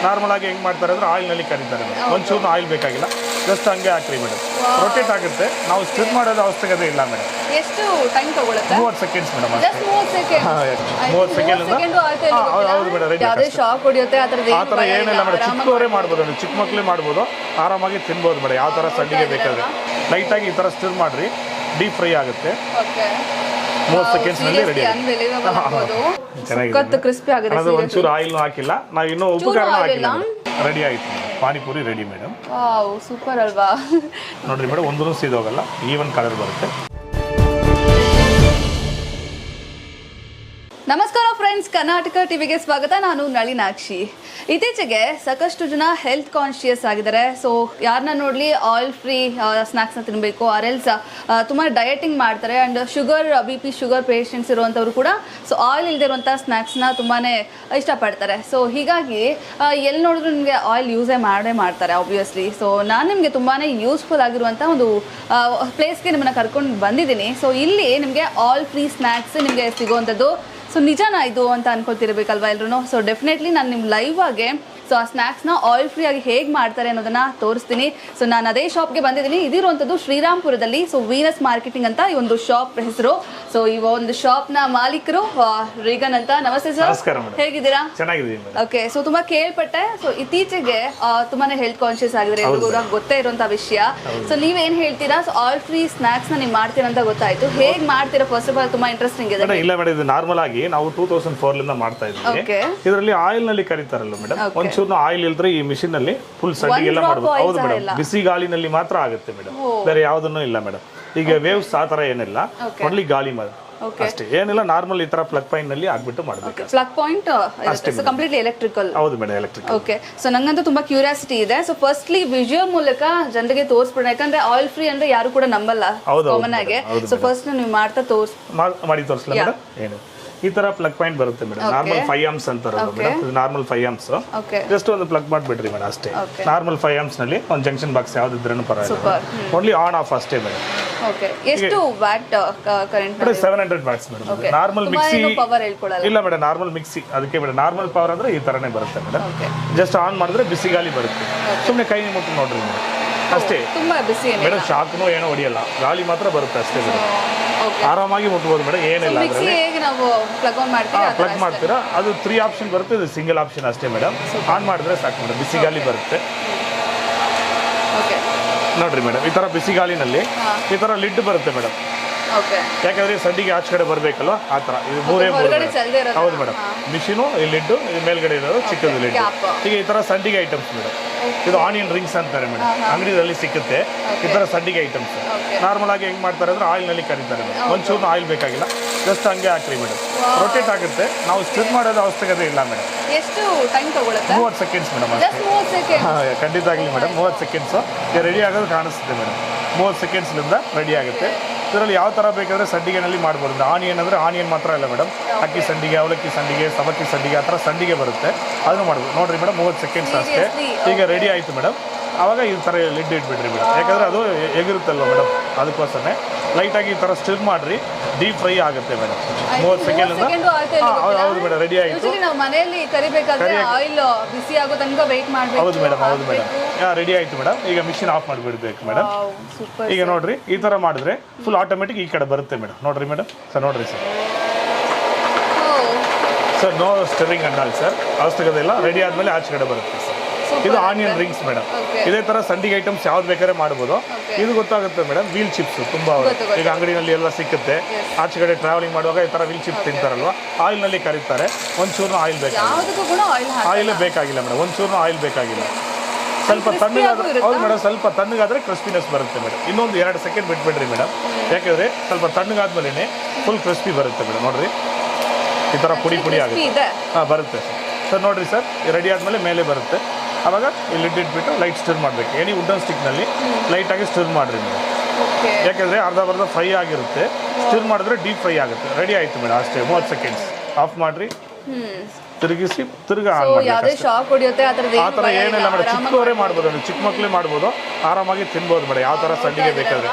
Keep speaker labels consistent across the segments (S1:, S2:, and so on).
S1: Normal ಆಗಿ ಹೆಂಗೆ ಮಾಡ್ತಾರೆ ಅಂದರೆ ಆಯಿಲ್ನಲ್ಲಿ ಕರೀತಾರೆ ಒಂಚೂರು ಆಯಿಲ್ ಬೇಕಾಗಿಲ್ಲ, ಜಸ್ಟ್ ಹಂಗೆ ಹಾಕ್ರಿ ಮೇಡಮ್. ರೊಟೇಟ್ ಆಗುತ್ತೆ, ನಾವು ಸ್ಟಿರ್ ಮಾಡೋದು ಅವಶ್ಯಕತೆ ಇಲ್ಲ ಮೇಡಮ್.
S2: ಎಷ್ಟು ಟೈಮ್ ತಗೊಳುತ್ತೆ?
S1: 30 seconds madam.
S2: Just 30 second.
S1: 30 second ಹೌದು ಮೇಡಮ್. ರೆಡಿ.
S2: ಯಾವುದೇ ಶಾಕ್ ಹೊಡಿಯುತ್ತೆ
S1: ಆ ಥರ ಏನಿಲ್ಲ ಮೇಡಮ್, ಚಿಕ್ಕವರೇ ಮಾಡ್ಬೋದು, ಚಿಕ್ಕ ಮಕ್ಕಳೇ ಮಾಡ್ಬೋದು, ಆರಾಮಾಗಿ ತಿನ್ಬೋದು ಮೇಡಮ್. ಯಾವ ಥರ ಸಂಡಿಗೆ ಬೇಕಾದ್ರೆ ಲೈಟಾಗಿ ಈ ಥರ ಸ್ಟಿರ್ ಮಾಡಿರಿ, ಡೀಪ್ ಫ್ರೈ ಆಗುತ್ತೆ. 30 ಸೆಕೆಂಡ್ಸ್ನಲ್ಲಿ ರೆಡಿ.
S2: ಚೆನ್ನಾಗಿದೆ, ಕ್ರಿಸ್ಪಿ ಆಗಿದೆ.
S1: ಅದು ಒಂಚೂರು ಆಯಿಲ್ನೂ ಹಾಕಿಲ್ಲ, ನಾವು ಇನ್ನೂ ಉಪ್ಪು ಖಾರ ಹಾಕಿಲ್ಲ. ರೆಡಿ ಆಯ್ತು panipuri ready madam.
S2: Wow, super ಅಲ್ವಾ?
S1: ನೋಡ್ರಿ ಮೇಡಮ್, ಒಂದೂ ಸೀದೋಗಲ್ಲ, ಈವನ್ ಕಲರ್ ಬರುತ್ತೆ.
S2: ನಮಸ್ಕಾರ ಫ್ರೆಂಡ್ಸ್, ಕರ್ನಾಟಕ ಟಿವಿಗೆ ಸ್ವಾಗತ. ನಾನು ನಳಿನಾಕ್ಷಿ. ಇತ್ತೀಚೆಗೆ ಸಾಕಷ್ಟು ಜನ ಹೆಲ್ತ್ ಕಾನ್ಶಿಯಸ್ ಆಗಿದ್ದಾರೆ. ಸೊ ಯಾರನ್ನ ನೋಡಲಿ ಆಯಿಲ್ ಫ್ರೀ ಸ್ನ್ಯಾಕ್ಸ್ನ ತಿನ್ನಬೇಕು, ಆರೆಲ್ಸ್ ತುಂಬ ಡಯಟಿಂಗ್ ಮಾಡ್ತಾರೆ. And sugar BP sugar patients ಇರುವಂಥವ್ರು ಕೂಡ ಸೊ ಆಯಿಲ್ ಇಲ್ಲದಿರುವಂಥ ಸ್ನ್ಯಾಕ್ಸ್ನ ತುಂಬಾ ಇಷ್ಟಪಡ್ತಾರೆ. ಸೊ ಹೀಗಾಗಿ ಎಲ್ಲಿ ನೋಡಿದ್ರು ನಿಮಗೆ ಆಯಿಲ್ ಯೂಸೇ ಮಾಡ್ತಾರೆ ಆಬ್ವಿಯಸ್ಲಿ. ಸೊ ನಾನು ನಿಮಗೆ ತುಂಬಾ ಯೂಸ್ಫುಲ್ ಆಗಿರುವಂಥ ಒಂದು ಪ್ಲೇಸ್ಗೆ ನಿಮ್ಮನ್ನು ಕರ್ಕೊಂಡು ಬಂದಿದ್ದೀನಿ. ಸೊ ಇಲ್ಲಿ ನಿಮಗೆ ಆಯಿಲ್ ಫ್ರೀ ಸ್ನ್ಯಾಕ್ಸ್ ನಿಮಗೆ ಸಿಗೋವಂಥದ್ದು. ಸೊ ನಿಜನಾ ಇದು ಅಂತ ಅನ್ಕೊತಿರ್ಬೇಕಲ್ವಾ ಎಲ್ರು. ಸೊ ಡೆಫಿನೆಟ್ಲಿ ನಾನು ನಿಮ್ಮ ಲೈವ್ ಆಗಿ ಸೊ ಆ ಸ್ನ್ಯಾಕ್ಸ್ನ ಆಯಿಲ್ ಫ್ರೀ ಆಗಿ ಹೇಗೆ ಮಾಡ್ತಾರೆ ಅನ್ನೋದನ್ನ ತೋರಿಸ್ತೀನಿ. ಸೊ ನಾನು ಅದೇ ಶಾಪ್ಗೆ ಬಂದಿದ್ದೀನಿ. ಇದಿರುವಂಥದ್ದು ಶ್ರೀರಾಮ್ಪುರದಲ್ಲಿ. ಸೊ ವೀನಸ್ ಮಾರ್ಕೆಟಿಂಗ್ ಅಂತ ಈ ಒಂದು ಶಾಪ್ ಹೆಸರು. ಸೊ ಈ ಒಂದು ಶಾಪ್ನ ಮಾಲೀಕರು ರೀಗನ್ ಅಂತ. ನಮಸ್ತೆ ಸರ್.
S1: ನಮಸ್ಕಾರ ಮೇಡಮ್.
S2: ಹೇಗಿದ್ದೀರಾ?
S1: ಚೆನ್ನಾಗಿದ್ದೀನಿ.
S2: ಓಕೆ. ಸೊ ತುಂಬಾ ಕೇಳ್ಪಟ್ಟೆ. ಸೊ ಇತ್ತೀಚೆಗೆ ತುಂಬಾನೇ ಹೆಲ್ತ್ ಕಾನ್ಶಿಯಸ್ ಆಗಿದ್ರೆ, ಎಲ್ರಿಗೂ ಗೊತ್ತೇ ಇರುವಂತ ವಿಷಯ. ಸೊ ನೀವೇನ್ ಹೇಳ್ತೀರಾ? ಸೊ ಆಯಿಲ್ ಫ್ರೀ ಸ್ನ್ಯಾಕ್ಸ್ ನ ನೀವು ಮಾಡ್ತೀರಾ ಅಂತ ಗೊತ್ತಾಯ್ತು. ಹೇಗೆ ಮಾಡ್ತೀರಾ? ಫಸ್ಟ್ ಆಫ್ ಆಲ್ ತುಂಬಾ ಇಂಟ್ರೆಸ್ಟಿಂಗ್ ಇದೆ.
S1: ಇಲ್ಲ ಮೇಡಮ್, ಇದು ನಾರ್ಮಲ್ ಆಗಿ ನಾವು 2004 ಮಾಡ್ತಾ ಇದ್ದೀವಿ. ಇದರಲ್ಲಿ ಆಯಿಲ್ ನಲ್ಲಿ ಕರೀತಾರಲ್ಲ ಮೇಡಮ್, ಒಂಚೂರು ಆಯಿಲ್ ಇಲ್ದ್ರೆ ಈ ಮಿಷಿನ್ ನಲ್ಲಿ ಫುಲ್ ಸಂಡಿಗೆ ಎಲ್ಲ ಮಾಡಬಹುದು. ಹೌದು ಮೇಡಮ್, ಬಿಸಿ ಗಾಳಿನಲ್ಲಿ ಮಾತ್ರ ಆಗುತ್ತೆ ಮೇಡಮ್, ಬೇರೆ ಯಾವುದನ್ನು ಇಲ್ಲ ಮೇಡಮ್. ಈಗ ವೇವ್ಸ್ ಆ ತರ ಏನಿಲ್ಲ, ಒನ್ಲಿ ಗಾಳಿ ಅಷ್ಟೇ, ಏನಿಲ್ಲ. ನಾರ್ಮಲ್ ಈ ತರ ಪ್ಲಗ್ ಪಾಯಿಂಟ್ ನಲ್ಲಿ ಆಗ್ಬಿಟ್ಟು ಮಾಡಬೇಕು.
S2: Plug point completely electrical.
S1: ಹೌದು ಮೇಡಮ್, ಎಲೆಕ್ಟ್ರಿಕಲ್.
S2: ಓಕೆ. ಸೊ ನಂಗಂತೂ ತುಂಬಾ ಕ್ಯೂರಿಯಾಸಿಟಿ ಇದೆ. ಸೊ ಫಸ್ಟ್ಲಿ ವಿಜುವಲ್ ಮೂಲಕ ಜನರಿಗೆ ತೋರಿಸ್ಬಿಡೋಣ, ಯಾಕಂದ್ರೆ ಆಯಿಲ್ ಫ್ರೀ ಅಂದ್ರೆ ಯಾರು ಕೂಡ ನಂಬಲ್ಲ ಕಾಮನ್ ಆಗಿ. ಸೊ ಫಸ್ಟ್ ನೀವು ಮಾಡ್ತಾ
S1: ಮಾಡಿ ತೋರಿಸಲ ಮೇಡಮ್. ಏನು ಈ ತರ ಪ್ಲಗ್ ಪಾಯಿಂಟ್ ಬರುತ್ತೆ ಮೇಡಮ್. ನಾರ್ಮಲ್ 5 ಆಂಪ್ಸ್ ಅಂತಾರಲ್ಲ ಮೇಡಮ್, ಇದು ನಾರ್ಮಲ್ 5 ಆಂಪ್ಸ್. ಜಸ್ಟ್ ಒಂದು ಪ್ಲಗ್ ಮಾಡಿಬಿಡ್ರಿ ಮೇಡಮ್ ಅಷ್ಟೇ. ನಾರ್ಮಲ್ 5 ಆಂಪ್ಸ್ ನಲ್ಲಿ ಒಂದು ಜಂಕ್ಷನ್ ಬಾಕ್ಸ್ ಯಾವ್ದಿದ್ರೂ ಪರವಾಗಿಲ್ಲ, ಓನ್ಲಿ ಆನ್ ಆಫ್ ಅಷ್ಟೇ ಮೇಡಮ್.
S2: ಓಕೆ. ಎಷ್ಟು watt current?
S1: 700 watts madam. Normal mixie
S2: power ಹೇಳ್ಕೊಳ್ಳಲ್ಲ.
S1: ಇಲ್ಲ ಮೇಡಮ್, ನಾರ್ಮಲ್ ಮಿಕ್ಸಿ. ಅದಕ್ಕೆ ಮೇಡಮ್ ನಾರ್ಮಲ್ ಪವರ್ ಅಂದ್ರೆ ಈ ತರನೇ ಬರುತ್ತೆ ಮೇಡಮ್. ಜಸ್ಟ್ ಆನ್ ಮಾಡಿದ್ರೆ ಬಿಸಿ ಗಾಳಿ ಬರುತ್ತೆ. ಸುಮ್ಮನೆ ಕೈ ಮುಟ್ಟು ನೋಡ್ರಿ ಮೇಡಮ್ ಅಷ್ಟೇ.
S2: ತುಂಬಾ ಬಿಸಿ
S1: ಮೇಡಮ್, ಶಾಕ್ನೂ ಏನೋ ಹೊಡಿಯಲ್ಲ, ಗಾಳಿ ಮಾತ್ರ ಬರುತ್ತೆ ಅಷ್ಟೇ ಮೇಡಮ್. ಆರಾಮಾಗಿ ಮುಟ್ಬೋದು ಮೇಡಮ್, ಏನಿಲ್ಲ. ಪ್ಲಗ್ ಮಾಡ್ತೀರಾ, ಅದು 3 ಆಪ್ಷನ್ ಬರುತ್ತೆ, ಇದು ಸಿಂಗಲ್ ಆಪ್ಷನ್ ಅಷ್ಟೇ ಮೇಡಮ್. ಆನ್ ಮಾಡಿದ್ರೆ ಸಾಕು ಮೇಡಮ್, ಬಿಸಿ ಗಾಳಿ ಬರುತ್ತೆ ನೋಡ್ರಿ ಮೇಡಮ್. ಈ ತರ ಬಿಸಿ ಗಾಳಿನಲ್ಲಿ ಈ ತರ ಲಿಡ್ ಬರುತ್ತೆ ಮೇಡಮ್. ಯಾಕಂದ್ರೆ ಸಂಡಿಗೆ ಆಚೆ ಕಡೆ ಬರ್ಬೇಕಲ್ವ, ಆ ತರ. ಇದು ಮೂರೇ ಹೌದು ಮೇಡಮ್. ಮಿಷಿನು, ಈ ಲಿಡ್, ಇದು ಮೇಲ್ಗಡೆ ಇರೋದು ಚಿಕ್ಕದು ಲಿಡ್. ಈಗ ಈ ತರ ಸಂಡಿಗೆ ಐಟಮ್ಸ್ ಮೇಡಮ್. ಇದು ಆನಿಯನ್ ರಿಂಗ್ಸ್ ಅಂತಾರೆ ಮೇಡಮ್, ಅಂಗಡಿಯಲ್ಲಿ ಸಿಕ್ಕುತ್ತೆ ಈ ತರ ಸಂಡಿಗೆ ಐಟಮ್ಸ್. ನಾರ್ಮಲ್ ಆಗಿ ಹೆಂಗ್ ಮಾಡ್ತಾರೆ ಅಂದ್ರೆ ಆಯಿಲ್ ನಲ್ಲಿ ಕರೀತಾರೆ ಮೇಡಮ್. ಒಂಚೂರು ಆಯಿಲ್ ಬೇಕಾಗಿಲ್ಲ, ಜಸ್ಟ್ ಹಂಗೆ ಹಾಕ್ರಿ ಮೇಡಮ್. ರೊಟೇಟ್ ಆಗುತ್ತೆ, ನಾವು ಸ್ಟಿರ್ ಮಾಡೋದು ಅವಶ್ಯಕತೆ ಇಲ್ಲ ಮೇಡಮ್.
S2: ಎಷ್ಟು ಟೈಮ್ ತಗೊಳುತ್ತೆ?
S1: 30 ಸೆಕೆಂಡ್ಸ್ ಮೇಡಮ್ ಅಷ್ಟೇ. ಖಂಡಿತ ಆಗಲಿ ಮೇಡಮ್. 30 ಸೆಕೆಂಡ್ಸ್ ರೆಡಿ ಆಗೋದು ಕಾಣಿಸುತ್ತೆ ಮೇಡಮ್. 30 ಸೆಕೆಂಡ್ಸ್ಲಿಂದ ರೆಡಿ ಆಗುತ್ತೆ. ಇದರಲ್ಲಿ ಯಾವ ಥರ ಬೇಕಾದರೆ ಸಂಡಿಗೆನಲ್ಲಿ ಮಾಡ್ಬೋದು. ಆನಿಯನ್ ಅಂದರೆ ಆನಿಯನ್ ಮಾತ್ರ ಇಲ್ಲ ಮೇಡಮ್, ಅಕ್ಕಿ ಸಂಡಿಗೆ, ಅವಲಕ್ಕಿ ಸಂಡಿಗೆ, ಸಬಕ್ಕಿ ಸಂಡಿಗೆ, ಆ ಥರ ಸಂಡಿಗೆ ಬರುತ್ತೆ, ಅದನ್ನು ಮಾಡ್ಬೋದು ನೋಡಿರಿ ಮೇಡಮ್. 30 ಸೆಕೆಂಡ್ಸ್ ಅಷ್ಟೇ. ಈಗ ರೆಡಿ ಆಯಿತು ಮೇಡಮ್. ಆವಾಗ ಈ ಥರ ಲಿಡ್ ಇಟ್ಬಿಡ್ರಿ ಮೇಡಮ್, ಯಾಕಂದರೆ ಅದು ಎಗಿರುತ್ತಲ್ವ ಮೇಡಮ್, ಅದಕ್ಕೋಸ್ಕರ ಲೈಟಾಗಿ ಈ ಥರ ಸ್ಟಿರ್ ಮಾಡಿರಿ, ಡೀಪ್ ಫ್ರೈ ಆಗುತ್ತೆ ಮೇಡಮ್. 30 ಸೆಕೆಂಡಿಂದ ಹೌದು ಮೇಡಮ್, ರೆಡಿ ಆಯಿತು.
S2: ಮನೆಯಲ್ಲಿ ಕರಿಬೇಕಾದ್ರೆ ಆಯಿಲ್ ಬಿಸಿ ಆಗೋ ತನಕ ವೆಯ್ಟ್ ಮಾಡಬೇಕು.
S1: ಹೌದು ಮೇಡಮ್, ಹೌದು ಮೇಡಮ್. ರೆಡಿ ಆಯಿತು ಮೇಡಮ್. ಈಗ ಮಿಷಿನ್ ಆಫ್ ಮಾಡಿಬಿಡ್ಬೇಕು ಮೇಡಮ್. ಈಗ ನೋಡಿರಿ, ಈ ಥರ ಮಾಡಿದ್ರೆ ಫುಲ್ ಆಟೋಮೆಟಿಕ್ ಈ ಕಡೆ ಬರುತ್ತೆ ಮೇಡಮ್. ನೋಡಿರಿ ಮೇಡಮ್. ಸರ್ ನೋಡಿರಿ sir no stirring and all sir, ಅವಶ್ಯಕತೆ ಇಲ್ಲ. ರೆಡಿ ಆದಮೇಲೆ ಆಚೆ ಕಡೆ ಬರುತ್ತೆ ಸರ್. ಇದು ಆನಿಯನ್ ರಿಂಗ್ಸ್ ಮೇಡಮ್. ಇದೇ ತರ ಸಂಡಿಗೆ ಐಟಮ್ಸ್ ಯಾವ್ದು ಬೇಕಾದ್ರೆ ಮಾಡ್ಬೋದು. ಇದು ಗೊತ್ತಾಗುತ್ತೆ ಮೇಡಮ್, ವೀಲ್ ಚಿಪ್ಸ್ ತುಂಬಾ ಈಗ ಅಂಗಡಿನಲ್ಲಿ ಎಲ್ಲ ಸಿಕ್ಕುತ್ತೆ. ಆಚೆ ಕಡೆ ಟ್ರಾವೆಲಿಂಗ್ ಮಾಡುವಾಗ ಈ ತರ ವೀಲ್ ಚಿಪ್ಸ್ ತಿಂತಾರಲ್ವಾ, ಆಯಿಲ್ ನಲ್ಲಿ ಕರೀತಾರೆ. ಒಂಚೂರು ಆಯಿಲ್ ಬೇಕಾಗಿಲ್ಲ, ಆಯಿಲ್ ಬೇಕಾಗಿಲ್ಲ ಮೇಡಮ್, ಒಂಚೂರು ಆಯಿಲ್ ಬೇಕಾಗಿಲ್ಲ. ಸ್ವಲ್ಪ ತಣ್ಣಗಾದ್ರೆ, ಹೌದು ಮೇಡಮ್, ಸ್ವಲ್ಪ ತಣ್ಣಗಾದ್ರೆ ಕ್ರಿಸ್ಪಿನೆಸ್ ಬರುತ್ತೆ ಮೇಡಮ್. ಇನ್ನೊಂದು 2 ಸೆಕೆಂಡ್ ಬಿಟ್ಬಿಡ್ರಿ ಮೇಡಮ್, ಯಾಕೆಂದ್ರೆ ಸ್ವಲ್ಪ ತಣ್ಣಗಾದ್ಮೇಲೆ ಫುಲ್ ಕ್ರಿಸ್ಪಿ ಬರುತ್ತೆ ಮೇಡಮ್. ನೋಡ್ರಿ ಈ ತರ ಪುಡಿ ಪುಡಿ ಆಗುತ್ತೆ. ಬರುತ್ತೆ ಸರ್. ನೋಡ್ರಿ ಸರ್, ರೆಡಿ ಆದ್ಮೇಲೆ ಮೇಲೆ ಬರುತ್ತೆ. ಆವಾಗ ಇಲ್ಲಿ ಲಿಡ್ ಇಟ್ಬಿಟ್ಟು ಲೈಟ್ ಸ್ಟಿರ್ ಮಾಡಬೇಕು. ಎನಿ ವುಡನ್ ಸ್ಟಿಕ್ನಲ್ಲಿ ಲೈಟಾಗಿ ಸ್ಟಿರ್ ಮಾಡಿರಿ ಮೇಡಮ್, ಯಾಕೆಂದರೆ ಅರ್ಧ ಫ್ರೈ ಆಗಿರುತ್ತೆ. ಸ್ಟಿರ್ ಮಾಡಿದ್ರೆ ಡೀಪ್ ಫ್ರೈ ಆಗುತ್ತೆ. ರೆಡಿ ಆಯಿತು ಮೇಡಮ್ ಅಷ್ಟೇ. 30 ಸೆಕೆಂಡ್ಸ್ ಆಫ್ ಮಾಡಿರಿ, ತಿರುಗಿಸಿ ತಿರ್ಗಾ ಆನ್ ಮಾಡಿ. ಆ ಥರ ಏನಿಲ್ಲ ಮೇಡಮ್, ಚಿಕ್ಕವರೇ ಮಾಡ್ಬೋದು, ಚಿಕ್ಕ ಮಕ್ಕಳೇ ಮಾಡ್ಬೋದು, ಆರಾಮಾಗಿ ತಿನ್ಬೋದು ಮೇಡಮ್. ಯಾವ ಥರ ಸಂಡಿಗೆ ಬೇಕಾದ್ರೆ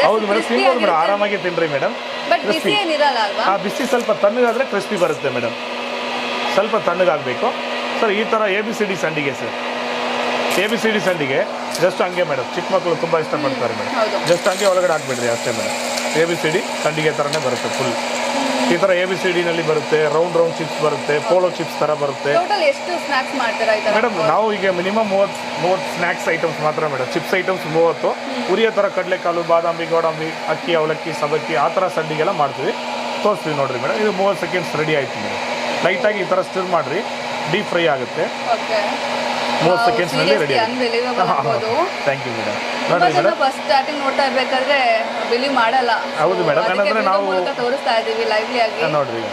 S1: ಹೌದು ಮೇಡಮ್, ತಿನ್ಬೋದು ಮೇಡಮ್, ಆರಾಮಾಗಿ ತಿನ್ರಿ ಮೇಡಮ್. ಬಿಸಿ ಸ್ವಲ್ಪ ತಣ್ಣಗಾದ್ರೆ ಕ್ರಿಸ್ಪಿ ಬರುತ್ತೆ ಮೇಡಮ್. ಸ್ವಲ್ಪ ತಣ್ಣಗಾಗಬೇಕು ಸರ್. ಈ ಥರ ABCD ಸಂಡಿಗೆ ಸರ್, ABCD ಸಂಡಿಗೆ ಜಸ್ಟ್ ಹಂಗೆ ಮೇಡಮ್, ಚಿಕ್ಕ ಮಕ್ಕಳು ತುಂಬ ಇಷ್ಟಪಡ್ತಾರೆ ಮೇಡಮ್. ಜಸ್ಟ್ ಹಂಗೆ ಒಳಗಡೆ ಹಾಕ್ಬಿಡ್ರಿ ಅಷ್ಟೇ ಮೇಡಮ್. ABCD ಸಂಡಿಗೆ ಥರನೇ ಬರುತ್ತೆ ಫುಲ್. ಈ ಥರ ABCDನಲ್ಲಿ ಬರುತ್ತೆ, ರೌಂಡ್ ಚಿಪ್ಸ್ ಬರುತ್ತೆ, ಪೋಲೋ ಚಿಪ್ಸ್ ಥರ ಬರುತ್ತೆ.
S2: ಎಷ್ಟು ಸ್ನಾಕ್ಸ್ ಮಾಡ್ತೀರಾ
S1: ಮೇಡಮ್? ನಾವು ಈಗ ಮಿನಿಮಮ್ 30 ಸ್ನ್ಯಾಕ್ಸ್ ಐಟಮ್ಸ್ ಮಾತ್ರ ಮೇಡಮ್. ಚಿಪ್ಸ್ ಐಟಮ್ಸ್ 30, ಉರಿಯೋ ಥರ ಕಡಲೆಕಾಳು, ಬಾದಾಮಿ, ಗೋಡಂಬಿ, ಅಕ್ಕಿ, ಅವಲಕ್ಕಿ, ಸಬ್ಬಕ್ಕಿ ಆ ಥರ ಸಂಡಿಗೆಲ್ಲ ಮಾಡ್ತೀವಿ. ತೋರಿಸ್ತೀವಿ ನೋಡಿರಿ ಮೇಡಮ್. ಇದು 30 ಸೆಕೆಂಡ್ಸ್ ರೆಡಿ ಆಯ್ತು ಮೇಡಮ್. ಲೈಟಾಗಿ ಈ ಥರ ಸ್ಟಿರ್ ಮಾಡಿರಿ, ಡೀಪ್ ಫ್ರೈ ಆಗುತ್ತೆ. 30 ಸೆಕೆಂಡ್ಸ್ನಲ್ಲಿ ರೆಡಿ ಆಗುತ್ತೆ. Thank you madam. ನೋಡಿ ಮೇಡಮ್,
S2: ಫಸ್ಟ್ ಸ್ಟಾರ್ಟಿಂಗ್ ನೋಡ್ತಾ ಇರಬೇಕಾದ್ರೆ ಬಿಲೀವ್ ಮಾಡಲ್ಲ.
S1: ಹೌದು ಮೇಡಮ್, ಯಾಕಂದರೆ ನಾವು
S2: ತೋರಿಸ್ತಾ ಇದ್ದೀವಿ ಲೈವ್ಲಿ ಆಗಿ.
S1: ನೋಡಿರಿ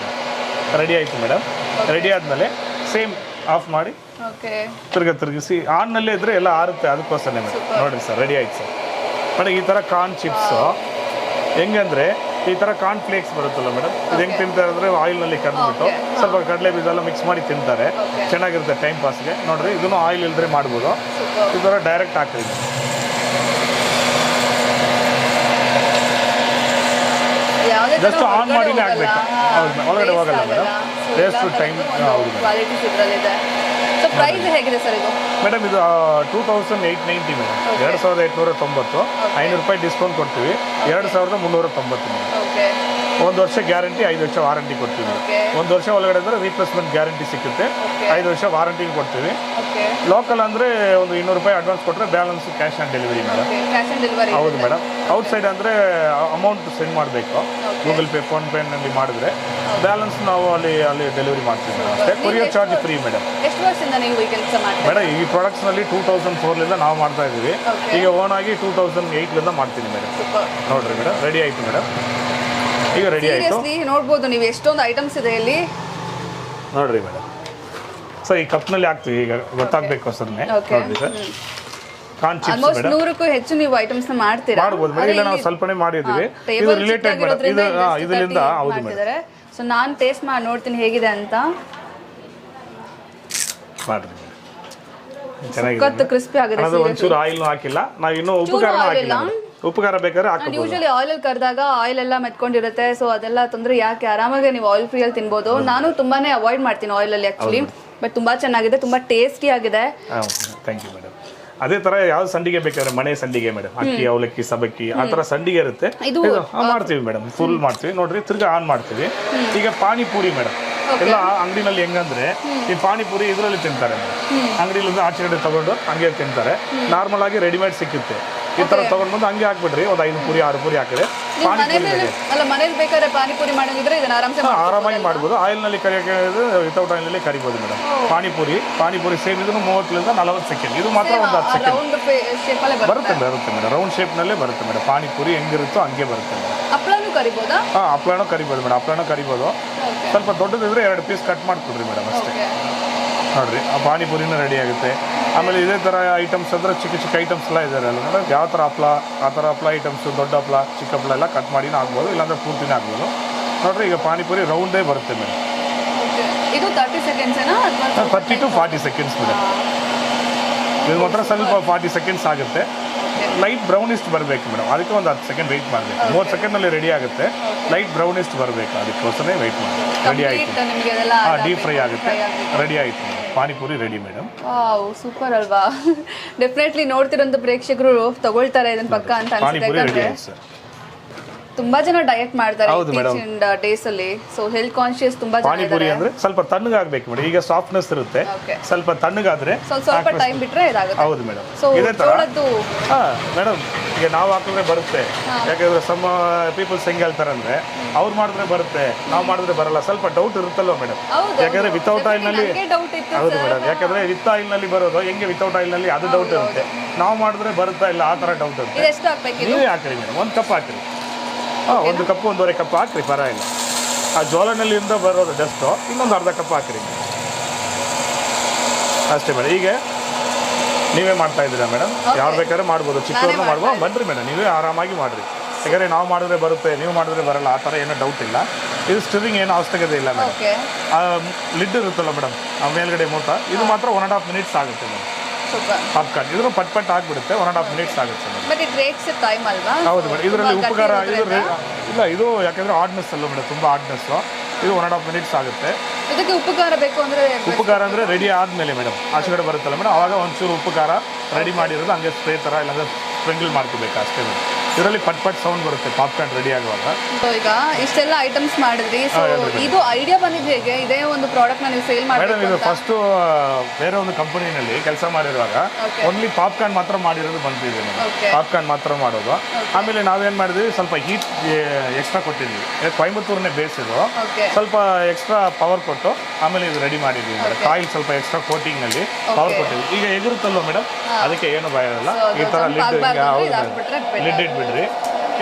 S1: ರೆಡಿ ಆಯಿತು ಮೇಡಮ್. ರೆಡಿ ಆದಮೇಲೆ ಸೇಮ್ ಆಫ್ ಮಾಡಿ ತಿರುಗಿಸಿ ಆನ್ನಲ್ಲೇ ಇದ್ದರೆ ಎಲ್ಲ ಆರುತ್ತೆ, ಅದಕ್ಕೋಸ್ಕರನೇ ಮೇಡಮ್. ನೋಡಿರಿ ಸರ್, ರೆಡಿ ಆಯ್ತು ಸರ್. ಮೇಡಮ್ ಈ ಥರ ಕಾರ್ನ್ ಚಿಪ್ಸು ಹೆಂಗಂದರೆ ಈ ಥರ ಕಾರ್ನ್ ಫ್ಲೇಕ್ಸ್ ಬರುತ್ತಲ್ಲ ಮೇಡಮ್, ಇದು ಹೆಂಗೆ ತಿಂತಾರೆ ಅಂದರೆ ಆಯಿಲ್ನಲ್ಲಿ ಕರೆದ್ಬಿಟ್ಟು ಸ್ವಲ್ಪ ಕಡಲೆ ಬೀಜ ಎಲ್ಲ ಮಿಕ್ಸ್ ಮಾಡಿ ತಿಂತಾರೆ, ಚೆನ್ನಾಗಿರುತ್ತೆ ಟೈಮ್ ಪಾಸ್ಗೆ. ನೋಡಿರಿ ಇದನ್ನು ಆಯಿಲ್ ಇಲ್ಲದ್ರೆ ಮಾಡ್ಬೋದು. ಈ ಥರ ಡೈರೆಕ್ಟ್ ಹಾಕ್ರಿ, ಜಸ್ಟ್ ಆನ್ ಮಾಡಿನೇ ಹಾಕ್ಬೇಕು. ಹೌದು, ಒಳಗಡೆ ಹೋಗಲ್ಲ ಮೇಡಮ್, ಟೇಸ್ಟ್ ಟೈಮ್. ಹೌದು
S2: ಪ್ರೈಸ್ ಹೇಗಿದೆ ಸರ್ ಇದು?
S1: ಮೇಡಮ್ ಇದು 2890 ಮೇಡಮ್, 2890. 500 ರೂಪಾಯಿ ಡಿಸ್ಕೌಂಟ್ ಕೊಡ್ತೀವಿ, 2390 ಮೇಡಮ್. 1 ವರ್ಷ ಗ್ಯಾರಂಟಿ, 5 ವರ್ಷ ವಾರಂಟಿ ಕೊಡ್ತೀವಿ. 1 ವರ್ಷ ಒಳಗಡೆ ಅಂದರೆ ರೀಪ್ಲೇಸ್ಮೆಂಟ್ ಗ್ಯಾರಂಟಿ ಸಿಗುತ್ತೆ, 5 ವರ್ಷ ವಾರಂಟಿ ಕೊಡ್ತೀವಿ. ಲೋಕಲ್ ಅಂದರೆ ಒಂದು 200 ರೂಪಾಯಿ ಅಡ್ವಾನ್ಸ್ ಕೊಟ್ಟರೆ balance cash on delivery madam. ಹೌದು ಮೇಡಮ್. ಔಟ್ಸೈಡ್ ಅಂದರೆ ಅಮೌಂಟ್ ಸೆಂಡ್ ಮಾಡಬೇಕು, ಗೂಗಲ್ ಪೇ, ಫೋನ್ಪೇನಲ್ಲಿ ಮಾಡಿದ್ರೆ ಬ್ಯಾಲೆನ್ಸ್ ನಾವು ಅಲ್ಲಿ ಡೆಲಿವರಿ ಮಾಡ್ತೀವಿ ಮೇಡಮ್. ಅಷ್ಟೇ, ಕೊರಿಯರ್ ಚಾರ್ಜ್ ಫ್ರೀ ಮೇಡಮ್.
S2: ಎಷ್ಟು ವರ್ಷದಿಂದ ನೀವು ಈ ಕೆಲಸ ಮಾಡ್ತೀರಾ?
S1: ಮೇಡಮ್ ಈ ಪ್ರಾಡಕ್ಟ್ಸ್ನಲ್ಲಿ 2004ಲಿಂದ ನಾವು ಮಾಡ್ತಾ ಇದ್ದೀವಿ. ಈಗ ಓನ್ ಆಗಿ 2008ಲಿಂದ ಮಾಡ್ತೀನಿ ಮೇಡಮ್. ನೋಡಿರಿ ಮೇಡಮ್, ರೆಡಿ ಆಯಿತು ಮೇಡಮ್. ಈಗ ರೆಡಿ ಆಯಿತು.
S2: ನೋಡ್ಬೋದು ನೀವು ಎಷ್ಟೊಂದು ಐಟಮ್ಸ್ ಇದೆ ಇಲ್ಲಿ.
S1: ನೋಡಿರಿ ಮೇಡಮ್, ಸರ್ ಈ ಕಪ್ನಲ್ಲಿ ಹಾಕ್ತೀವಿ, ಈಗ ಗೊತ್ತಾಗಬೇಕು ಸರ್. ನೋಡಿರಿ ಸರ್, ಕಾರ್ನ್ ಚಿಪ್ಸ್ ಮೇಡಮ್.
S2: 100ಕ್ಕೂ ಹೆಚ್ಚು ನೀವು ಐಟಮ್ಸ್ ಮಾಡ್ತೀರಾ?
S1: ಮಾಡ್ಬೋದು ಮೇಡಮ್. ಇಲ್ಲ ನಾವು ಸ್ವಲ್ಪನೇ ಮಾಡಿದ್ದೀವಿ, ಇದು ರಿಲೇಟೆಡ್ ಮೇಡಮ್. ಇದರಿಂದ ಹೌದು ಮೇಡಮ್.
S2: ಸೊ ನಾನು ಟೇಸ್ಟ್ ಮಾಡಿ ನೋಡ್ತೀನಿ ಹೇಗಿದೆ ಅಂತ.
S1: ಮಾಡಿರಿ
S2: ಚೆನ್ನಾಗಿದೆ, ಕ್ರಿಸ್ಪಿ ಆಗಿದೆ.
S1: ಅದು ಒಂಚೂರು ಆಯಿಲ್ ಹಾಕಿಲ್ಲ ನಾವು, ಇನ್ನೂ ಉಪ್ಪು ಖಾರ ಹಾಕಿಲ್ಲ. ಉಪ್ಪು ಖಾರ ಬೇಕಾದ್ರೆ ಹಾಕಬಹುದು.
S2: ಯೂಶಲಿ ಆಯಿಲ್ ಅಲ್ಲಿ ಕರೆದಾಗ ಆಯಿಲ್ ಎಲ್ಲ ಮೆತ್ಕೊಂಡಿರುತ್ತೆ, ಸೊ ಅದೆಲ್ಲ ತೊಂದರೆ ಯಾಕೆ, ಆರಾಮಾಗಿ ನೀವು ಆಯಿಲ್ ಫ್ರೀ ಅಲ್ಲಿ ತಿನ್ಬೋದು. ನಾನು ತುಂಬಾನೇ ಅವಾಯ್ಡ್ ಮಾಡ್ತೀನಿ ಆಯಿಲ್ ಅಲ್ಲಿ ಆಕ್ಚುಲಿ, ಬಟ್ ತುಂಬಾ ಚೆನ್ನಾಗಿದೆ, ತುಂಬಾ ಟೇಸ್ಟಿ ಆಗಿದೆ.
S1: Thank you madam. ಅದೇ ತರ ಯಾವ ಸಂಡಿಗೆ ಬೇಕಾದ್ರೆ ಮನೆ ಸಂಡಿಗೆ ಮೇಡಮ್, ಅಕ್ಕಿ, ಅವಲಕ್ಕಿ, ಸಬ್ಬಕ್ಕಿ ಆ ತರ ಸಂಡಿಗೆ ಇರುತ್ತೆ, ಮಾಡ್ತೀವಿ ಮೇಡಮ್. ಫುಲ್ ಮಾಡ್ತೀವಿ. ನೋಡ್ರಿ ತಿರ್ಗಾ ಆನ್ ಮಾಡ್ತೀವಿ. ಈಗ ಪಾನಿಪುರಿ ಮೇಡಮ್, ಎಲ್ಲ ಅಂಗಡಿನಲ್ಲಿ ಹೆಂಗಂದ್ರೆ ಈ ಪಾನಿಪುರಿ ಇದರಲ್ಲಿ ತಿಂತಾರೆ ಮೇಡಮ್. ಅಂಗಡಿಲಿಂದ ಆಚೆ ಕಡೆ ತಗೊಂಡು ಹಂಗೆ ತಿಂತಾರೆ. ನಾರ್ಮಲ್ ಆಗಿ ರೆಡಿಮೇಡ್ ಸಿಕ್ಕುತ್ತೆ, ಈ ತರ ತಗೊಂಡು ಬಂದು ಹಂಗೆ ಹಾಕ್ಬಿಡ್ರಿ. ಒಂದು 5 ಪುರಿ 6 ಪುರಿ ಹಾಕಿದ್ರೆ
S2: ಮನೇಲಿ ಬೇಕಾದ್ರೆ ಪಾನಿಪುರಿ ಮಾಡೋದಿದ್ರೆ ಇದನ್ನ
S1: ಆರಾಮಾಗಿ ಮಾಡ್ಬೋದು. ಆಯಿಲ್ನಲ್ಲಿ ಕರಿಯೋಕೆ ವಿತೌಟ್ ಆಯಿಲ್ನಲ್ಲಿ ಕರಿಬೋದು ಮೇಡಮ್. ಪಾನಿಪುರಿ ಸೇಮ್ ಇದನ್ನು 30ರಿಂದ 40 ಸೆಕೆಂಡ್. ಇದು ಮಾತ್ರ ಒಂದು 10 ಸೆಕೆಂಡ್ ಬರುತ್ತೆ ಮೇಡಮ್. ರೌಂಡ್ ಶೇಪ್ನಲ್ಲೇ ಬರುತ್ತೆ ಮೇಡಮ್. ಪಾನಿಪುರಿ ಹೆಂಗಿರುತ್ತೋ ಹಂಗೆ ಬರುತ್ತೆ ಮೇಡಮ್.
S2: ಹಪ್ಪಳನೂ ಕರಿಬೋದಾ?
S1: ಹಪ್ಪಳನೂ ಕರಿಬೋದು ಮೇಡಮ್. ಹಪ್ಪಳನೂ ಕರಿಬೋದು. ಸ್ವಲ್ಪ ದೊಡ್ಡದಿದ್ರೆ 2 ಪೀಸ್ ಕಟ್ ಮಾಡಿಕೊಡ್ರಿ ಮೇಡಮ್ ಅಷ್ಟೇ. ನೋಡಿರಿ ಆ ಪಾನಿಪುರಿನೂ ರೆಡಿ ಆಗುತ್ತೆ. ಆಮೇಲೆ ಇದೇ ಥರ ಐಟಮ್ಸ್ ಅಂದರೆ ಚಿಕ್ಕ ಐಟಮ್ಸ್ ಎಲ್ಲ ಇದೆ ಅಲ್ಲ ಮೇಡಮ್. ಯಾವ ಥರ ಹಪ್ಪಳ, ಆ ಥರ ಹಪ್ಪಳ ಐಟಮ್ಸು, ದೊಡ್ಡ ಹಪ್ಪಳ, ಚಿಕ್ಕ ಹಪ್ಪಳ ಎಲ್ಲ ಕಟ್ ಮಾಡಿನೂ ಆಗ್ಬೋದು, ಇಲ್ಲಾಂದರೆ ಪೂರ್ತಿನೇ ಆಗ್ಬೋದು. ನೋಡಿರಿ ಈಗ ಪಾನಿಪುರಿ ರೌಂಡೇ ಬರುತ್ತೆ ಮೇಡಮ್.
S2: ಇದು 30 ಸೆಕೆಂಡ್ಸೇನಾ?
S1: 30 to 40 ಸೆಕೆಂಡ್ಸ್ ಮೇಡಮ್. ಇದು ಮಾತ್ರ ಸ್ವಲ್ಪ 40 ಸೆಕೆಂಡ್ಸ್ ಆಗುತ್ತೆ. ಲೈಟ್ ಬ್ರೌನಿಸ್ಟ್ ಬರಬೇಕು ಮೇಡಮ್, ಅದಕ್ಕೆ ಒಂದು 10 ಸೆಕೆಂಡ್ ವೆಯ್ಟ್ ಮಾಡಬೇಕು. 30 ಸೆಕೆಂಡ್ನಲ್ಲಿ ರೆಡಿ ಆಗುತ್ತೆ. ಲೈಟ್ ಬ್ರೌನಿಸ್ಟ್ ಬರಬೇಕು, ಅದಕ್ಕೋಸ್ಕರ ವೆಯ್ಟ್ ಮಾಡಿ. ರೆಡಿ ಆಯಿತು, ಡೀಪ್ ಫ್ರೈ ಆಗುತ್ತೆ. ರೆಡಿ ಆಯಿತು, panipuri ready madam.
S2: Wow, super ಅಲ್ವಾ? ಡೆಫಿನೆಟ್ಲಿ ನೋಡ್ತಿರೋಂಥ ಪ್ರೇಕ್ಷಕರು ತಗೊಳ್ತಾರೆ ಇದನ್ನ ಪಕ್ಕ ಅಂತ ಅನ್ಸುತ್ತೆ. ತುಂಬಾ ಜನ ಡಯಟ್ ಮಾಡ್ತಾರೆ ಡೇಸ್ ಅಲ್ಲಿ, ಸೊ ಹೆಲ್ತ್ ಕಾನ್ಶಿಯಸ್ ತುಂಬಾ ಜನ.
S1: ಪಾನಿಪುರಿ ಅಂದ್ರೆ ಸ್ವಲ್ಪ ತಣ್ಣಗಾಗಬೇಕು ಮೇಡಮ್. ಈಗ ಸಾಫ್ಟ್ನೆಸ್ ಇರುತ್ತೆ, ಸ್ವಲ್ಪ ತಣ್ಣಗಾದ್ರೆ
S2: ಸ್ವಲ್ಪ ಟೈಮ್ ಬಿಟ್ರೆ ಇದಾಗುತ್ತೆ.
S1: ಹೌದು ಮೇಡಮ್. ಇದೇ ತರ ಮೇಡಮ್ ಈಗ ನಾವು ಹಾಕಿದ್ರೆ ಬರುತ್ತೆ. ಯಾಕಂದ್ರೆ ಸಮ್ ಪೀಪಲ್ಸ್ ಹೆಂಗೆ ಹೇಳ್ತಾರೆ ಅಂದ್ರೆ ಅವ್ರು ಮಾಡಿದ್ರೆ ಬರುತ್ತೆ, ನಾವು ಮಾಡಿದ್ರೆ ಬರಲ್ಲ. ಸ್ವಲ್ಪ ಡೌಟ್ ಇರುತ್ತಲ್ವ ಮೇಡಮ್? ಯಾಕಂದ್ರೆ ವಿತೌಟ್ ಆಯಿಲ್ ನಲ್ಲಿ. ಹೌದು ಮೇಡಮ್, ಯಾಕಂದ್ರೆ ವಿತ್ ಆಯಿಲ್ ನಲ್ಲಿ ಬರೋದು ಹೆಂಗೆ, ವಿತೌಟ್ ಆಯಿಲ್ ನಲ್ಲಿ ಅದು ಡೌಟ್ ಇರುತ್ತೆ. ನಾವು ಮಾಡಿದ್ರೆ ಬರುತ್ತಾ ಇಲ್ಲ ಆ ತರ ಡೌಟ್ ಇರುತ್ತೆ. ನೀವೇ ಹಾಕ್ರಿ ಮೇಡಮ್, 1 ಕಪ್ ಹಾಕ್ರಿ. 1 ಕಪ್ 1.5 ಕಪ್ ಹಾಕ್ರಿ, ಪರವಾಗಿಲ್ಲ. ಆ ಜೋಳನಲ್ಲಿಂದ ಬರೋದು ಡಸ್ಟು ಇನ್ನೊಂದು ಅರ್ಧ ಕಪ್ ಹಾಕ್ರಿ ಅಷ್ಟೇ ಮೇಡಮ್. ಈಗ ನೀವೇ ಮಾಡ್ತಾ ಇದ್ದೀರಾ ಮೇಡಮ್? ಯಾರು ಬೇಕಾದ್ರೆ ಮಾಡ್ಬೋದು, ಚಿಕ್ಕವ್ರನ್ನ ಮಾಡ್ಬೋದು. ಬನ್ನಿರಿ ಮೇಡಮ್, ನೀವೇ ಆರಾಮಾಗಿ ಮಾಡಿರಿ. ಯಾಕಂದರೆ ನಾವು ಮಾಡಿದ್ರೆ ಬರುತ್ತೆ, ನೀವು ಮಾಡಿದ್ರೆ ಬರಲ್ಲ, ಆ ಥರ ಏನೋ ಡೌಟ್ ಇಲ್ಲ. ಇದು ಸ್ಟಿರಿಂಗ್ ಏನು ಅವಶ್ಯಕತೆ ಇಲ್ಲ ಮೇಡಮ್. ಲಿಡ್ ಇರುತ್ತಲ್ಲ ಮೇಡಮ್, ಆ ಮೇಲ್ಗಡೆ ಮೂಟ, ಇದು ಮಾತ್ರ 1.5 ಮಿನಿಟ್ಸ್ ಆಗುತ್ತೆ ಮೇಡಮ್. ಪಾಪ್ಕಾರ್ನ್ ಇದ್ರ ಪಟ್ ಆಗಿಬಿಡುತ್ತೆ. 1.5 ಮಿನಿಟ್ಸ್ ಆಗುತ್ತೆ ಮೇಡಮ್. ಹೌದು ಮೇಡಮ್. ಇದರಲ್ಲಿ ಉಪ್ಪು ಖಾರ ಇಲ್ಲ, ಇದು ಯಾಕಂದರೆ ಆಡ್ನೆಸ್ ಅಲ್ಲ ಮೇಡಮ್, ತುಂಬ ಆಡ್ನೆಸ್ಸು. ಇದು 1.5 ಮಿನಿಟ್ಸ್ ಆಗುತ್ತೆ.
S2: ಇದಕ್ಕೆ ಉಪ್ಪು ಖಾರ ಬೇಕು ಅಂದರೆ
S1: ಉಪ್ಪು ಖಾರ ಅಂದರೆ ರೆಡಿ ಆದಮೇಲೆ ಮೇಡಮ್ ಆಚೆಗಡೆ ಬರುತ್ತಲ್ಲ ಮೇಡಮ್, ಆವಾಗ ಒಂಚೂರು ಉಪ್ಪು ಖಾರ ರೆಡಿ ಮಾಡಿರೋದು ಹಂಗೆ ಸ್ಪ್ರೇ ಥರ ಇಲ್ಲಾಂದರೆ ಸ್ಪ್ರಿಂಕಲ್ ಮಾಡ್ಕೋಬೇಕು ಅಷ್ಟೇ ಮೇಡಮ್. ಇದರಲ್ಲಿ ಪಟ್ ಸೌಂಡ್ ಬರುತ್ತೆ ಪಾಪ್ಕಾರ್ನ್ ರೆಡಿ ಆಗುವಾಗ.
S2: ಈಗ ಇಷ್ಟೆಲ್ಲ ಐಟಮ್ಸ್ ಮಾಡಿದ್ರಿ, ಸೊ ಇದು ಐಡಿಯಾ ಬಂದಿದ್ದು ಹೇಗೆ? ಇದೇ ಒಂದು ಪ್ರಾಡಕ್ಟ್ನ ನೀವು ಸೇಲ್ ಮಾಡಿ?
S1: ಮೇಡಮ್ ಇದು ಫಸ್ಟು ಬೇರೆ ಒಂದು ಕಂಪನಿನಲ್ಲಿ ಕೆಲಸ ಮಾಡಿರುವಾಗ ಓನ್ಲಿ ಪಾಪ್ಕಾರ್ನ್ ಮಾತ್ರ ಮಾಡಿರೋದು ಬಂದಿದೆ ಮೇಡಮ್. ಪಾಪ್ಕಾರ್ನ್ ಮಾತ್ರ ಮಾಡೋದು. ಆಮೇಲೆ ನಾವೇನು ಮಾಡಿದ್ವಿ, ಸ್ವಲ್ಪ ಹೀಟ್ ಎಕ್ಸ್ಟ್ರಾ ಕೊಟ್ಟಿದ್ವಿ. ಕೊಯಂಬತ್ತೂರನ್ನೇ ಬೇಸಿದ್ದು, ಸ್ವಲ್ಪ ಎಕ್ಸ್ಟ್ರಾ ಪವರ್ ಕೊಟ್ಟು ಆಮೇಲೆ ಇದು ರೆಡಿ ಮಾಡಿದ್ವಿ ಮೇಡಮ್. ಆಯಿಲ್ ಸ್ವಲ್ಪ ಎಕ್ಸ್ಟ್ರಾ ಕೋಟಿಂಗ್ನಲ್ಲಿ ಪವರ್ ಕೊಟ್ಟಿದ್ವಿ. ಈಗ ಎಗುರುತ್ತಲ್ವ ಮೇಡಮ್, ಅದಕ್ಕೆ ಏನು ಭಯ ಇಲ್ಲ. ಈ ಥರ ಲಿಡ್ ಇಟ್ಬಿಡ್ರಿ,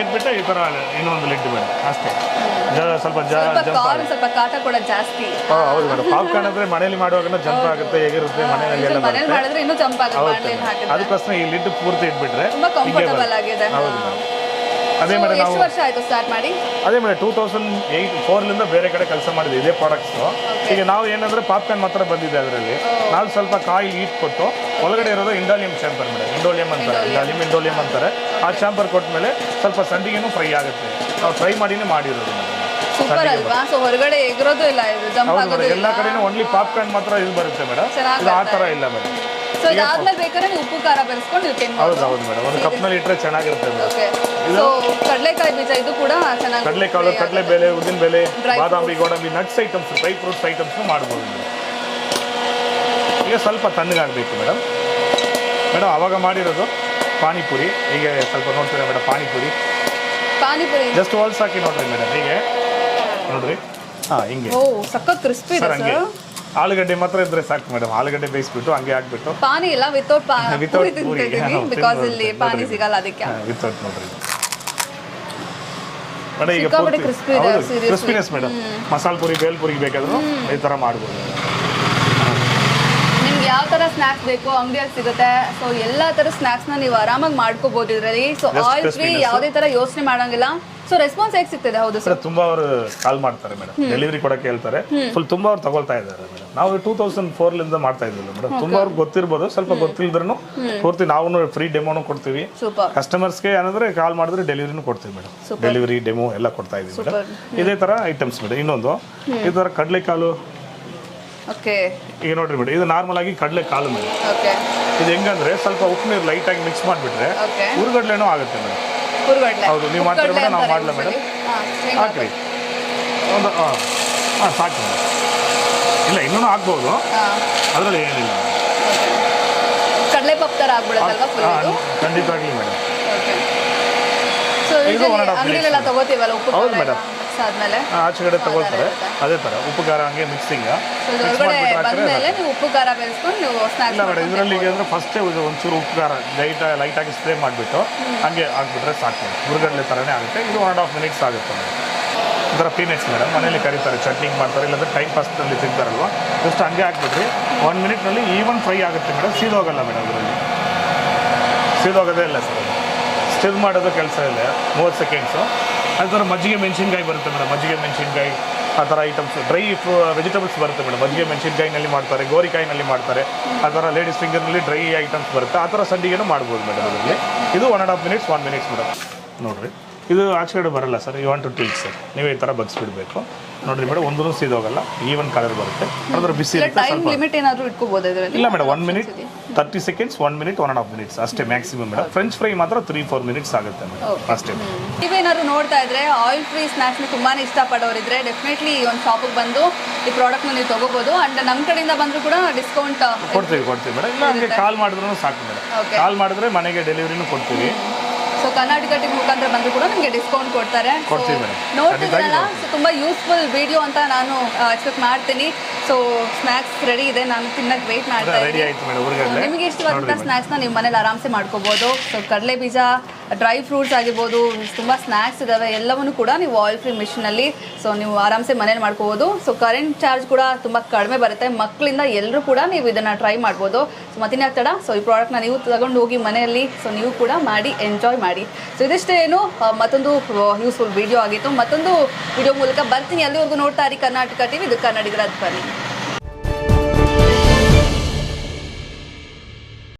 S1: ಇಟ್ಬಿಟ್ಟು ಈ ಥರ ಇನ್ನೊಂದು ಲಿಡ್ ಮೇಡಮ್ ಅಷ್ಟೇ. ಸ್ವಲ್ಪ
S2: ಕಾಟ ಕೂಡ ಜಾಸ್ತಿ.
S1: ಹೌದು ಮೇಡಮ್. ಪಾಪ್ಕಾರ್ನ್ ಅಂದರೆ ಮನೇಲಿ ಮಾಡುವಾಗ ಜಂಪ್ ಆಗುತ್ತೆ, ಎಗಿರುತ್ತೆ, ಮನೆಯಲ್ಲಿ ಎಲ್ಲ ಬರುತ್ತೆ. ಅದಕ್ಕೋಸ್ಕರ ಈ ಲಿಡ್ ಪೂರ್ತಿ ಇಟ್ಬಿಟ್ರೆ ಹೌದು ಮೇಡಮ್. ಅದೇ ಮೇಡಮ್ ನಾವು
S2: ಎಷ್ಟು ವರ್ಷ ಆಯ್ತು ಸ್ಟಾರ್ಟ್ ಮಾಡಿ?
S1: ಅದೇ ಮೇಡಮ್ 2004 ಬೇರೆ ಕಡೆ ಕೆಲಸ ಮಾಡಿದ್ವಿ ಇದೇ ಪ್ರಾಡಕ್ಟ್ಸು. ಈಗ ನಾವು ಏನಂದ್ರೆ ಪಾಪ್ಕಾರ್ನ್ ಮಾತ್ರ ಬಂದಿದೆ ಅದರಲ್ಲಿ. ನಾವು ಸ್ವಲ್ಪ ಕಾಯಿ ಹೀಟ್ ಕೊಟ್ಟು ಒಳಗಡೆ ಇರೋದು ಇಂಡೋಲಿಯಂ ಚಾಂಪರ್ ಮೇಡಮ್. ಇಂಡೋಲಿಯಂ ಅಂತಾರೆ. ಆ ಚಾಂಪರ್ ಕೊಟ್ಟ ಮೇಲೆ ಸ್ವಲ್ಪ ಸಂಡಿಗೆನೂ ಫ್ರೈ ಆಗುತ್ತೆ. ನಾವು ಫ್ರೈ ಮಾಡಿನೇ ಮಾಡಿರೋದು
S2: ಸೂಪರ್ ಅಲ್ವಾ? ಸೊ ಹೊರಗಡೆ ಎಗರೋದು ಇಲ್ಲ, ಇದು ಜಂಪ್ ಆಗೋದು ಇಲ್ಲ.
S1: ಎಲ್ಲ ಕಡೆನೂ ಓನ್ಲಿ ಪಾಪ್ಕಾರ್ನ್ ಮಾತ್ರ ಇದು ಬರುತ್ತೆ ಮೇಡಮ್. ಇದು ಆ ಥರ ಇಲ್ಲ ಮೇಡಮ್.
S2: ಸೊ ಇದಾದ್ಮೇಲೆ ಬೇಕಾದ್ರೆ ನೀವು ಉಪ್ಪು ಖಾರ ಬೆರೆಸ್ಕೊಂಡು ನೀವು ತಿನ್ಬೋದು.
S1: ಹೌದು ಮೇಡಮ್. ಒಂದು ಕಪ್ನಲ್ಲಿ ಇಟ್ಟರೆ ಚೆನ್ನಾಗಿರುತ್ತೆ ಮೇಡಮ್.
S2: ಸೊ ಕಡಲೆಕಾಯಿ ಬೀಜ ಇದು ಕೂಡ ಚೆನ್ನಾಗಿ,
S1: ಕಡಲೆಕಾಳು, ಕಡಲೆಬೇಳೆ, ಉದ್ದಿನಬೇಳೆ, ಬಾದಾಮಿ, ಗೋಡಂಬಿ, nuts items, dry fruits items ಮಾಡ್ಬೋದು ಮೇಡಮ್. ಈಗ ಸ್ವಲ್ಪ ತಣ್ಣಗಾಗಬೇಕು ಮೇಡಮ್. ಅವಾಗ ಮಾಡಿರೋದು ಪಾನಿಪುರಿ. ಈಗ ಸ್ವಲ್ಪ ನೋಡ್ತೀರಾ ಮೇಡಮ್, ಪಾನಿಪುರಿ ಜಸ್ಟ್ ಹೋಲ್ಸ್ ಹಾಕಿ ನೋಡ್ರಿ ಮೇಡಮ್. ಹೀಗೆ ನೋಡ್ರಿ, ಹಿಂಗೆ
S2: ಸಖತ್ ಕ್ರಿಸ್ಪಿ ಇದೆ ಸರ್.
S1: ಆಲೂಗಡ್ಡೆ ಮಾತ್ರ ಇದ್ರೆ ಸಾಕು ಮೇಡಮ್. ಆಲೂಗಡ್ಡೆ ಬೇಯಿಸ್ಬಿಟ್ಟು ಹಂಗೆ ಹಾಕ್ಬಿಟ್ಟು
S2: ಪಾನಿ ಇಲ್ಲ, ವಿತೌಟ್ ತಿಂತಿದ್ದೀವಿ ಬಿಕಾಸ್ ಇಲ್ಲಿ ಪಾನಿ ಸಿಗಲ್ಲ, ಅದಕ್ಕೆ
S1: ವಿತೌಟ್ ನೋಡ್ರಿ ಮೇಡಮ್. ಈಗ ಕ್ರಿಸ್ಪಿನೆಸ್ ಮೇಡಮ್. ಮಸಾಲೆ ಪುರಿ, ಬೇಲ್ಪುರಿಗೆ ಬೇಕಾದ್ರೂ ಈ ಥರ ಮಾಡ್ಬೋದು.
S2: ನಿಮ್ಗೆ ಯಾವ ಥರ ಸ್ನ್ಯಾಕ್ಸ್ ಬೇಕು ಅಂಗಡಿಯಲ್ಲಿ ಸಿಗುತ್ತೆ. ಸೊ ಎಲ್ಲ ಥರ ಸ್ನ್ಯಾಕ್ಸ್ನ ನೀವು ಆರಾಮಾಗಿ ಮಾಡ್ಕೋಬೋದು ಇದರಲ್ಲಿ. ಸೊ ಆಯಿಲ್ ಫ್ರೀ, ಯಾವುದೇ ಥರ ಯೋಚನೆ ಮಾಡೋಂಗಿಲ್ಲ. ಸೊ ರೆಸ್ಪಾನ್ಸ್ ಹೇಗೆ ಸಿಗ್ತದೆ? ಹೌದು ಸರ್,
S1: ತುಂಬಾ ಅವರು ಕಾಲ್ ಮಾಡ್ತಾರೆ ಮೇಡಮ್, ಡೆಲಿವರಿ ಕೊಡಕ್ಕೆ ಹೇಳ್ತಾರೆ. ತುಂಬಾ ಅವ್ರು ತಗೊಳ್ತಾ ಇದ್ದಾರೆ ಮೇಡಮ್. ನಾವು 2004 ಮಾಡ್ತಾ ಇದ್ದಿಲ್ಲ ಮೇಡಮ್. ತುಂಬಾ ಅವ್ರಿಗೆ ಗೊತ್ತಿರ್ಬೋದು, ಸ್ವಲ್ಪ ಗೊತ್ತಿಲ್ದ್ರೂ ಪೂರ್ತಿ ನಾವು ಫ್ರೀ ಡೆಮೋನು ಕೊಡ್ತೀವಿ. ಕಸ್ಟಮರ್ಸ್ಗೆ ಏನಂದ್ರೆ ಕಾಲ್ ಮಾಡಿದ್ರೆ ಡೆಲಿವರಿನೂ ಕೊಡ್ತೀವಿ ಮೇಡಮ್. ಡೆಲಿವರಿ ಡೆಮೋ ಎಲ್ಲ ಕೊಡ್ತಾ ಇದೀವಿ ಮೇಡಮ್. ಇದೇ ತರ ಐಟಮ್ಸ್ ಮೇಡಮ್. ಇನ್ನೊಂದು ಈ ತರ ಕಡಲೆಕಾಳು. ಈಗ ನೋಡ್ರಿ ಮೇಡಮ್, ಇದು ನಾರ್ಮಲ್ ಆಗಿ ಕಡಲೆಕಾಳು ಮೇಡಮ್. ಇದು ಹೆಂಗಂದ್ರೆ ಸ್ವಲ್ಪ ಉಪ್ಪು ನೀರು ಲೈಟ್ ಆಗಿ ಮಿಕ್ಸ್ ಮಾಡಿಬಿಟ್ರೆ ಹುರುಗಡ್ಲೆನೂ ಆಗುತ್ತೆ ಮೇಡಮ್. ಹೌದು, ನೀವು ಮಾಡ್ತೀರ ಮೇಡಮ್, ನಾವು ಮಾಡಲ್ಲ ಮೇಡಮ್. ಹಾಕ್ರಿ ಒಂದು ಸಾಕು ಮೇಡಮ್. ಇಲ್ಲ, ಇನ್ನೂ ಹಾಕ್ಬೋದು, ಅದರಲ್ಲಿ ಏನಿಲ್ಲ.
S2: ಕಡಲೆ ಪಪ್ ಥರ ಆಗ್ಬಿಡುತ್ತಲ್ವಾ?
S1: ಖಂಡಿತವಾಗ್ಲಿ ಮೇಡಮ್.
S2: ಅಂಗಡಿಲೆಲ್ಲ ತಗೋತೀವಲ್ಲ ಉಪ್ಪು?
S1: ಹೌದು ಮೇಡಮ್. ಆಚೆ ಕಡೆ ತಗೊಳ್ತಾರೆ ಅದೇ ಥರ ಉಪ್ಪು ಖಾರ ಹಂಗೆ ಮಿಕ್ಸಿಂಗ್.
S2: ಉಪ್ಪು ಖಾರ ಬೆಳೆಸ್ಕೊಂಡು ನೀವು
S1: ಇಲ್ಲ ಮೇಡಮ್. ಇದರಲ್ಲಿ ಅಂದರೆ ಫಸ್ಟೇ ಒಂಚೂರು ಉಪ್ಪು ಖಾರ ಲೈಟಾಗಿ ಸ್ಪ್ರೇ ಮಾಡಿಬಿಟ್ಟು ಹಂಗೆ ಹಾಕ್ಬಿಟ್ರೆ ಸಾಕು. ಹುರುಗಡ್ಲೆ ಥರನೇ ಆಗುತ್ತೆ. ಇದು 1.5 ಮಿನಿಟ್ಸ್ ಆಗುತ್ತೆ ಮೇಡಮ್. ಈ ಥರ ಪೀನೆಟ್ಸ್ ಮೇಡಮ್ ಮನೇಲಿ ಕರೀತಾರೆ, ಚಟ್ನಿಂಗ್ ಮಾಡ್ತಾರೆ, ಇಲ್ಲಾಂದರೆ ಟೈಮ್ ಪಾಸ್ನಲ್ಲಿ ತಿಂತಾರಲ್ವ, ಜಸ್ಟ್ ಹಂಗೆ ಹಾಕ್ಬಿಟ್ರಿ 1 ಮಿನಿಟ್ನಲ್ಲಿ ಈವನ್ ಫ್ರೈ ಆಗುತ್ತೆ ಮೇಡಮ್. ಸೀದೋಗಲ್ಲ ಮೇಡಮ್. ಇದರಲ್ಲಿ ಸೀದೋಗೋದೇ ಇಲ್ಲ ಸರ್. ಸ್ಟಿರ್ ಮಾಡೋದು ಕೆಲಸ ಇಲ್ಲ, 30 ಸೆಕೆಂಡ್ಸು. ಅದೇ ಥರ ಮಜ್ಜಿಗೆ ಮೆಣಸಿನ್ಕಾಯಿ ಬರುತ್ತೆ ಮೇಡಮ್. ಮಜ್ಜಿಗೆ ಮೆಣಸಿನ್ಕಾಯಿ ಆ ಥರ ಐಟಮ್ಸ್, ಡ್ರೈ ವೆಜಿಟೇಬಲ್ಸ್ ಬರುತ್ತೆ ಮೇಡಮ್. ಮಜ್ಜಿಗೆ ಮೆಣಸಿನ್ಕಾಯಿನಲ್ಲಿ ಮಾಡ್ತಾರೆ, ಗೋರಿಕಾಯಿನಲ್ಲಿ ಮಾಡ್ತಾರೆ. ಆ ಥರ ಲೇಡೀಸ್ ಫಿಂಗರ್ನಲ್ಲಿ ಡ್ರೈ ಐಟಮ್ಸ್ ಬರುತ್ತೆ. ಆ ಥರ ಸಂಡಿಗೆನೂ ಮಾಡ್ಬೋದು ಮೇಡಮ್ ಅದರಲ್ಲಿ. ಇದು 1.5 ಮಿನಿಟ್ಸ್, 1 ಮಿನಿಟ್ಸ್ ಮೇಡಮ್. ನೋಡಿರಿ, ಇದು ಆಚೆ ಕಡೆ ಬರಲ್ಲ sir. You want to tilt sir. ನೀವೇ ಈ ಥರ ಬಗ್ಸ್ಬಿಡ್ಬೇಕು ನೋಡಿರಿ ಮೇಡಮ್. ಒಂದೂ ಸೀದೋಗಲ್ಲ, ಈವನ್ ಕಲರ್ ಬರುತ್ತೆ. ಅದ್ರ ಬಿಸಿ ಇರುತ್ತೆ.
S2: ಲಿಮಿಟ್ ಏನಾದರೂ ಇಟ್ಕೋಬೋದು ಇದರಲ್ಲಿ?
S1: ಇಲ್ಲ madam, 1 minute 30 seconds, 1 minute 1.5 minutes ಅಷ್ಟೇ ಮ್ಯಾಕ್ಸಿಮಮ್ ಮೇಡಮ್. ಫ್ರೆಂಚ್ ಫ್ರೈ ಮಾತ್ರ 3-4 ಮಿನಿಟ್ಸ್ ಆಗುತ್ತೆ ಮೇಡಮ್ ಅಷ್ಟೇ.
S2: ನೀವೇನಾದ್ರು ನೋಡ್ತಾ ಇದ್ರೆ ಆಯಿಲ್ ಫ್ರೀ ಸ್ನ್ಯಾಕ್ಸ್ನ ತುಂಬಾ ಇಷ್ಟಪಡೋರಿದ್ರೆ ಡೆಫಿನೆಟ್ಲಿ ಈ ಒಂದು ಶಾಪಿಗೆ ಬಂದು ಈ ಪ್ರಾಡಕ್ಟ್ನ ನೀವು ತೊಗೋಬೋದು. ಅಂಡ್ ನಮ್ಮ ಕಡೆಯಿಂದ ಬಂದರೂ ಕೂಡ ಡಿಸ್ಕೌಂಟ್
S1: ಕೊಡ್ತೀವಿ ಮೇಡಮ್. ಇಲ್ಲ ಹಂಗೆ ಕಾಲ್ ಮಾಡಿದ್ರೂ ಸಾಕು ಮೇಡಮ್. ಕಾಲ್ ಮಾಡಿದ್ರೆ ಮನೆಗೆ ಡೆಲಿವರಿನೂ ಕೊಡ್ತೀವಿ.
S2: ಸೊ ಕರ್ನಾಟಕ ಟಿವಿ ಮುಖಾಂತರ ಬಂದರೂ ಕೂಡ ನಿಮಗೆ ಡಿಸ್ಕೌಂಟ್ ಕೊಡ್ತಾರೆ. ನೋಡ್ತಿದ್ದೀರಲ್ಲ, ಸೊ ತುಂಬ ಯೂಸ್ಫುಲ್ ವಿಡಿಯೋ ಅಂತ ನಾನು ಎಕ್ಸ್ಪೆಕ್ಟ್ ಮಾಡ್ತೀನಿ. ಸೊ ಸ್ನ್ಯಾಕ್ಸ್ ರೆಡಿ ಇದೆ, ನಾನು ತಿನ್ನಕ್ಕೆ ವೆಯ್ಟ್ ಮಾಡ್ತಾ ಇದ್ದೀನಿ. ನಿಮಗೆ ಇಷ್ಟವಾದಂಥ ಸ್ನ್ಯಾಕ್ಸ್ನ ನೀವು ಮನೇಲಿ ಆರಾಮ್ಸೆ ಮಾಡ್ಕೋಬೋದು. ಸೊ ಕಡಲೆ ಬೀಜ, ಡ್ರೈ ಫ್ರೂಟ್ಸ್ ಆಗಿರ್ಬೋದು, ತುಂಬ ಸ್ನ್ಯಾಕ್ಸ್ ಇದ್ದಾವೆ. ಎಲ್ಲವನ್ನೂ ಕೂಡ ನೀವು ಆಯಿಲ್ ಫ್ರೀ ಮಿಷನಲ್ಲಿ ಸೊ ನೀವು ಆರಾಮ್ಸೆ ಮನೇಲಿ ಮಾಡ್ಕೋಬೋದು. ಸೊ ಕರೆಂಟ್ ಚಾರ್ಜ್ ಕೂಡ ತುಂಬ ಕಡಿಮೆ ಬರುತ್ತೆ. ಮಕ್ಕಳಿಂದ ಎಲ್ಲರೂ ಕೂಡ ನೀವು ಇದನ್ನು ಟ್ರೈ ಮಾಡ್ಬೋದು. ಸೊ ಮತ್ತಿನ್ಯಾಕ್ ತಡ, ಸೊ ಈ ಪ್ರಾಡಕ್ಟ್ನ ನೀವು ತಗೊಂಡು ಹೋಗಿ ಮನೆಯಲ್ಲಿ ಸೊ ನೀವು ಕೂಡ ಮಾಡಿ ಎಂಜಾಯ್ ಮಾಡಿ. ಸೊ ಇದಿಷ್ಟೇ ಏನು ಮತ್ತೊಂದು ಯೂಸ್ಫುಲ್ ವಿಡಿಯೋ ಆಗಿತ್ತು. ಮತ್ತೊಂದು ವಿಡಿಯೋ ಮೂಲಕ ಬರ್ತೀನಿ. ಅಲ್ಲಿವರೆಗೂ ನೋಡ್ತಾ ಇರಿ ಕರ್ನಾಟಕ ಟಿವಿ. ಇದು ಕನ್ನಡಿಗರ ಧ್ವನಿ.